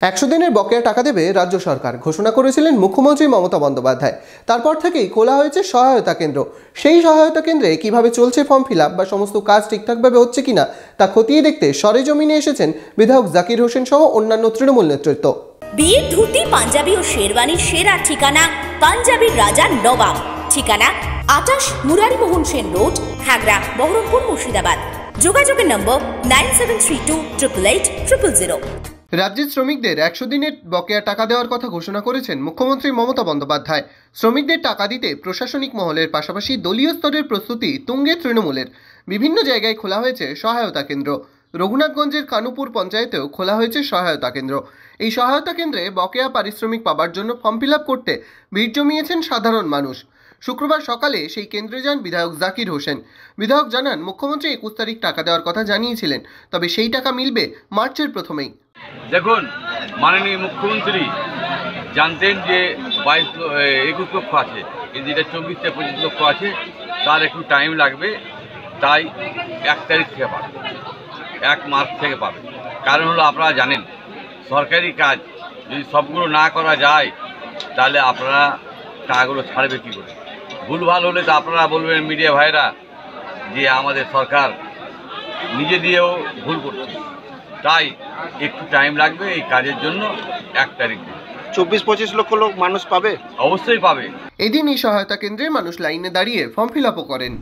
100 দিনের বকেয়া টাকা দেবে রাজ্য সরকার ঘোষণা করেছিলেন মুখ্যমন্ত্রী মমতা বন্দ্যোপাধ্যায়। তারপর থেকেই খোলা হয়েছে সহায়তা কেন্দ্র। সেই সহায়তা কেন্দ্রে কিভাবে চলছে ফর্ম ফিল আপ বা সমস্ত কাজ ঠিকঠাকভাবে হচ্ছে কিনা তা খতিয়ে দেখতে সরেজমিনে এসেছেন বিধায়ক জাকির হোসেন সহ অন্যান্য তৃণমূল নেতৃত্ব। বিয়ের ধুতি, পাঞ্জাবি ও শেরওয়ানির সেরা ঠিকানা পাঞ্জাবির রাজা নবাব। ঠিকানা 28 মুরারিমোহন সেন রোড, খাগড়া, বহরমপুর, মুর্শিদাবাদ। যোগাযোগের নম্বর 9732888000। রাজ্যের শ্রমিকদের 100 দিনের বকেয়া টাকা দেওয়ার কথা ঘোষণা করেছেন মুখ্যমন্ত্রী মমতা বন্দ্যোপাধ্যায়। শ্রমিকদের টাকা দিতে প্রশাসনিক মহলের পাশাপাশি দলীয় স্তরের প্রস্তুতি তুঙ্গে তৃণমূলের। বিভিন্ন জায়গায় খোলা হয়েছে সহায়তা কেন্দ্র। রঘুনাথগঞ্জের কানুপুর পঞ্চায়েতেও খোলা হয়েছে সহায়তা কেন্দ্র। এই সহায়তা কেন্দ্রে বকেয়া পারিশ্রমিক পাবার জন্য ফর্ম ফিল আপ করতে ভিড় জমিয়েছেন সাধারণ মানুষ। শুক্রবার সকালে সেই কেন্দ্রে যান বিধায়ক জাকির হোসেন। বিধায়ক জানান, মুখ্যমন্ত্রী 21 তারিখ টাকা দেওয়ার কথা জানিয়েছিলেন, তবে সেই টাকা মিলবে মার্চের প্রথমেই। দেখুন, মাননীয় মুখ্যমন্ত্রী জানতেন যে 21 লক্ষ আছে, কিন্তু এটা 24 থেকে 25 লক্ষ আছে, তার একটু টাইম লাগবে। তাই 1 তারিখ থেকে পাবে, 1 মার্চ থেকে পাবে। কারণ হলো, আপনারা জানেন সরকারি কাজ যদি সবগুলো না করা যায় তাহলে আপনারা টাকাগুলো ছাড়বে কী করে? ভুলভাল হলে তো আপনারা বলবেন, মিডিয়া ভাইরা, যে আমাদের সরকার নিজে দিয়েও ভুল করছে। তাই একটু টাইম লাগবে এই কাজের জন্য। 1 তারিখ 24-25 লক্ষ লোক মানুষ পাবে, অবশ্যই পাবে। এদিন এই সহায়তা কেন্দ্রে মানুষ লাইনে দাঁড়িয়ে ফর্ম ফিল আপও করেন।